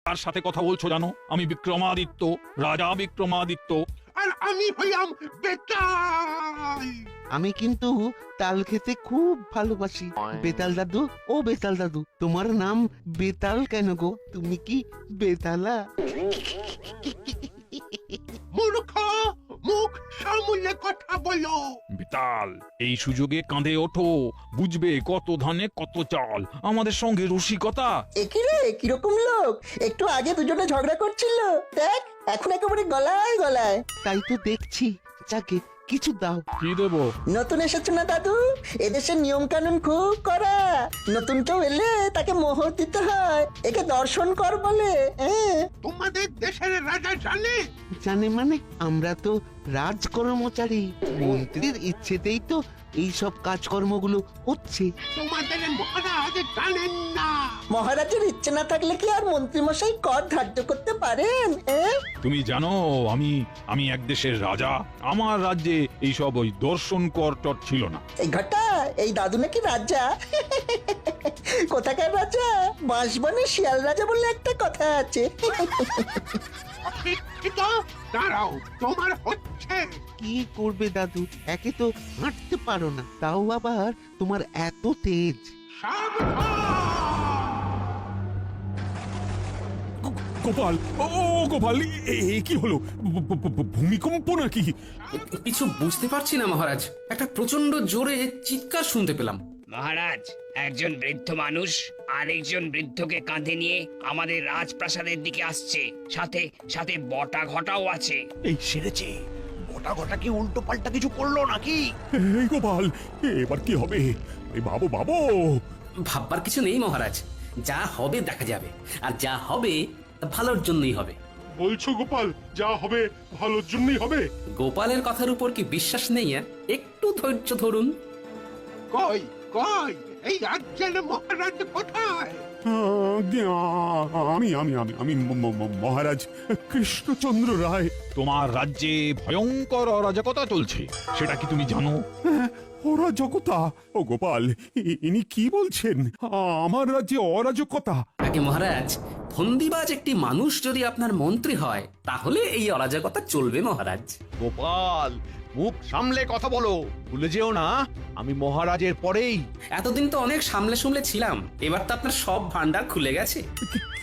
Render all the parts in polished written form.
তার সাথে কথা বলছো জানো? আমি বিক্রমাদিত্য, রাজা বিক্রমাদিত্য। আর আমি হইলাম বেতাল। আমি কিন্তু তাল খেতে খুব ভালোবাসি। বেতাল দাদু, ও বেতাল দাদু, তোমার নাম বেতাল কেন গো? তুমি কি বেতালা? মূর্খ, মুখ সামলে কথা বলো। বেতাল, এই সুযোগে কাঁধে ওঠো, বুঝবে কত ধানে কত চাল। আমাদের সঙ্গে রসিকতা। একই রে, কিরকম লোক! একটু আগে দুজনে ঝগড়া করছিল, দেখ এখন একেবারে গলায় গলায়। তাই তো দেখছি। যাকে কিছু দাও। কি দেবো? নতুন এসেছো না দাদু, এদেশের নিয়ম কানুন খুব কড়া। নতুন কেউ এলে তাকে মোহর দিতে হয়, একে দর্শন কর বলে। তোমাদের দেশের রাজা জানে? জানে মানে? আমরা তো রাজকর্মচারী, মন্ত্রীর ইচ্ছেতেই তো এই সব কাজকর্মগুলো হচ্ছে। তোমাদের মহারাজ জানেন না? মহারাজের ইচ্ছে না থাকলে কি আর মন্ত্রীমশাই কর ধার্য করতে পারেন? তুমি জানো আমি আমি এক দেশের রাজা। আমার রাজ্যে এইসব ওই দর্শন কর টর ছিল না। এই ঘটা, এই দাদু নাকি রাজা? কোথাকার রাজা? বাঁশবনে শিয়াল রাজা বলে একটা কথা আছে। অশিক্ষিত, দাঁড়াও, তোমার হচ্ছে। কি করবে দাদু? একে তো হাঁটতে পারো না, তাও আবার তোমার এত তেজ। গোপাল, ও গোপাল, কি হলো? ভূমিকম্প নাকি? কিছু বুঝতে পারছি না মহারাজ, একটা প্রচন্ড জোরে চিৎকার শুনতে পেলাম। মহারাজ, একজন বৃদ্ধ মানুষ আরেকজন বৃদ্ধকে কাঁধে নিয়ে আমাদের রাজপ্রাসাদের দিকে আসছে, সাথে সাথে বটা ঘটাও আছে। এই সেরেছে, গোটা গোটা কি উল্টো পাল্টা কিছু করলো নাকি? এই গোপাল, এবার কি হবে? এই বাবু বাবু। ভাববার কিছু নেই মহারাজ, যা হবে দেখা যাবে, আর যা হবে তা ভালোর জন্যই হবে। বলছো গোপাল, যা হবে ভালোর জন্যই হবে? গোপালের কথার উপর কি বিশ্বাস নেই? একটু ধৈর্য ধরুন। কই কই এই রাজ্যের মহারাজ কোথায়? আমি আমি আমি আমি মহারাজ কৃষ্ণচন্দ্র রায়। তোমার রাজ্যে ভয়ঙ্কর অরাজকতা চলছে, সেটা কি তুমি জানো? অরাজকতা? ও গোপাল, ইনি কি বলছেন? আমার রাজ্যে অরাজকতা? আগে মহারাজ, ফন্দিবাজ একটি মানুষ যদি আপনার মন্ত্রী হয় তাহলে এই অরাজকতা চলবে মহারাজ। গোপাল, মুখ সামলে কথা বলো, ভুলে যেও না আমি মহারাজের পরেই। এতদিন তো অনেক সামলে সামলে ছিলাম, এবার তো আপনার সব ভান্ডার খুলে গেছে।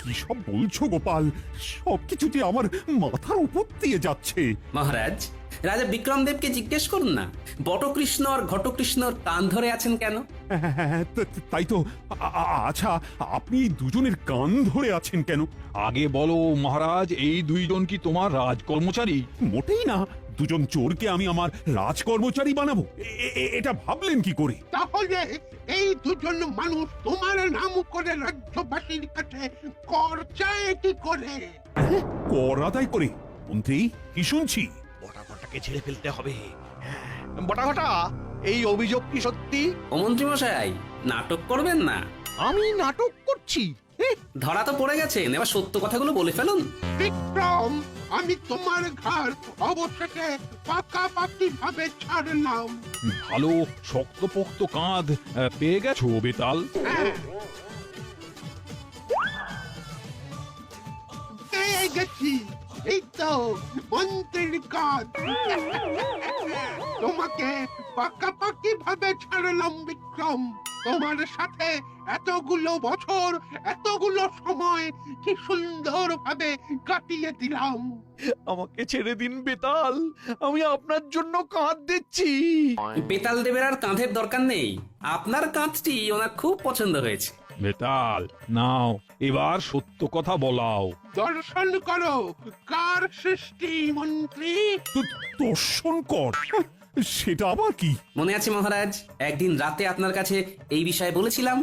কি সব বলছো গোপাল? সবকিছুতে আমার মাথার উপর দিয়ে যাচ্ছে। মহারাজ, রাজা বিক্রমদেবকে জিজ্ঞেস করুন না, বটকৃষ্ণ আর ঘটকৃষ্ণর কান ধরে আছেন কেন? হ্যাঁ, তাই তো। আচ্ছা, আপনি দুজনের কান ধরে আছেন কেন? আগে বলো মহারাজ, এই দুইজন কি তোমার রাজকর্মচারী? মোটেই না। দুজন চোরকে আমি আমার রাজকর্মচারী বানাবো, এটা ভাবলেন কি করে? তাহলে এই দুজন মানুষ তোমার নাম করে রাজ্যবাসীর কাছে কর চায় কি করে? কর আদায় করে? মন্ত্রী, কি শুনছি? বটা ঘটাকে ছেড়ে ফেলতে হবে। বটা ঘটা, এই অভিযোগ কি সত্যি? ও মন্ত্রী মশাই, নাটক করবেন না। আমি নাটক করছি? ধরা তো পড়ে গেছেন, এবার সত্য কথাগুলো বলে ফেলুন। বিক্রম, আমি তোমার ঘর অবশেষে পাকাপাকি ভাবে ছাড়লাম। ভালো শক্তপোক্ত কাঁধ পেয়ে গেছো বেতাল? হ্যাঁ, পেয়ে গেছি। এই তো মন্ত্রীর কাজ। তোমাকে পাকাপাকি ভাবে ছাড়লাম বিক্রম। তোমার সাথে এতগুলো বছর, এতগুলো সময় কি সুন্দর ভাবে কাটিয়ে দিলাম। আমাকে ছেড়ে দিন বেতাল, আমি আপনার জন্য কাঁধ দিচ্ছি। বেতাল দেবের আর কাঁধের দরকার নেই, আপনার কাঁধটি ওনার খুব পছন্দ হয়েছে। বেতাল, নাও এবার সত্য কথা বলাও। দর্শন করো কার সৃষ্টি মন্ত্রী। দর্শন কর? সেটা আবার কি? মনে আছে মহারাজ, একদিন রাতে আপনার কাছে এই বিষয়ে বলেছিলাম।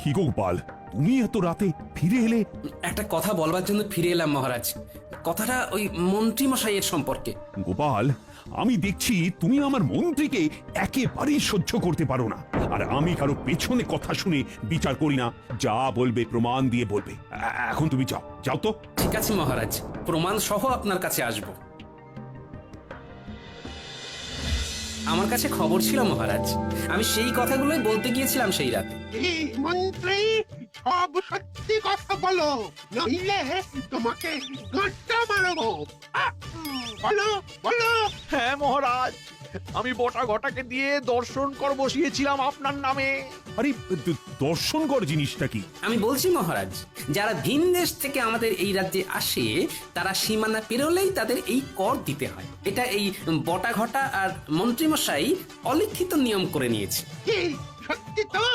কি গো গোপাল, তুমি এত রাতে ফিরে এলে? একটা কথা বলবার জন্য ফিরে এলাম মহারাজ, কথাটা ওই মন্ত্রী মশাইয়ের সম্পর্কে। গোপাল, আমি দেখছি তুমি আমার মন্ত্রীকে একেবারেই সহ্য করতে পারো না। আর আমি কারো পেছনে কথা শুনে বিচার করি না, যা বলবে প্রমাণ দিয়ে বলবে। এখন তুমি যাও, যাও তো। ঠিক আছে মহারাজ, প্রমাণ সহ আপনার কাছে আসবো। আমার কাছে খবর ছিল মহারাজ, আমি সেই কথাগুলোই বলতে গিয়েছিলাম সেই রাতে। এই মন্ত্রী সব সত্যি কথা বলো, নইলে তোমাকে গাঁটটা মারবো। বলো বলো। হ্যাঁ মহারাজ, আমি বটা ঘটাকে দিয়ে দর্শন কর বসিয়েছিলাম আপনার নামে। আরে দর্শন কর জিনিসটা কি? আমি বলছি মহারাজ, যারা ভিন দেশ থেকে আমাদের এই রাজ্যে আসে তারা সীমানা পেরোলেই তাদের এই কর দিতে হয়। এটা এই বটা ঘটা আর মন্ত্রীমশাই অলিখিত নিয়ম করে নিয়েছে। কি সত্যি তো?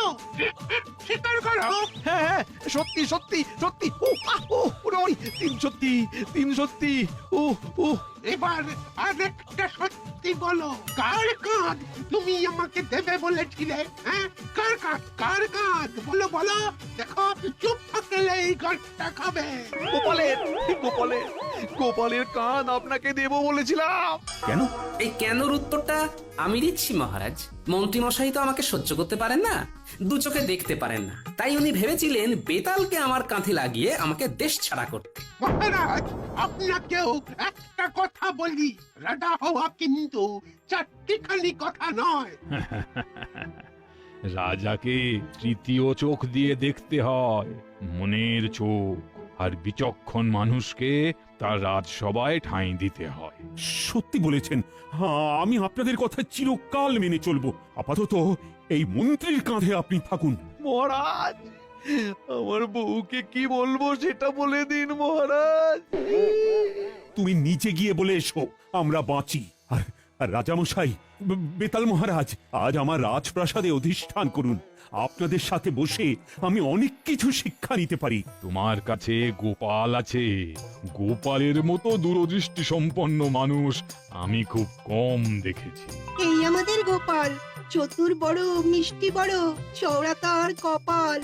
স্বীকার করো। হ্যাঁ হ্যাঁ, সত্যি সত্যি সত্যি। ওই তিন সত্যি, তিন সত্যি। এবার আরেকটা সত্যি বলো, কার কাঁধ তুমি আমাকে দেবে বলেছিলে? হ্যাঁ, কার কাঁধ? কার কাঁধ? বলো বলো। দেখো, চুপ থাকলে এই গাঁটটা খাবে। গোপালের গোপালের গোপালের কান আপনাকে দেব বলেছিলাম। কেন? এই কেনর উত্তরটা আমি দিচ্ছি মহারাজ। মন্ত্রীমশাই তো আমাকে সহ্য করতে পারেন না, দু চোখে দেখতে পারেন না, তাই উনি ভেবেছিলেন বেতালকে আমার কাঁধে লাগিয়ে আমাকে দেশ ছাড়া করতে। মহারাজ, আপনাকেও একটা কথা বলি, রাজা হওয়া কিন্তু চারটিখানি কথা নয়। রাজাকে তৃতীয় চোখ দিয়ে দেখতে হয়, মনের চোখ। আর বিচক্ষণ মানুষকে তার রাজসভায় ঠাঁই দিতে হয়। সত্যি বলেছেন। হ্যাঁ, আমি আপনাদের কথা চিরকাল মেনে চলবো। আপাতত এই মন্ত্রীর কাঁধে আপনি থাকুন। মহারাজ, আমার বউকে কি বলবো সেটা বলে দিন মহারাজ। তুমি নিচে গিয়ে বলে এসো আমরা বাঁচি। আর রাজামশাই, বেতাল মহারাজ, আজ আমার রাজপ্রাসাদে অধিষ্ঠান করুন। আপনাদের সাথে বসে আমি অনেক কিছু শিক্ষা নিতে পারি। তোমার কাছে গোপাল আছে। গোপালের মতো দূরদৃষ্টি সম্পন্ন মানুষ আমি খুব কম দেখেছি। এই আমাদের গোপাল, চতুর বড়, মিষ্টি বড়, চওড়া তার কপাল।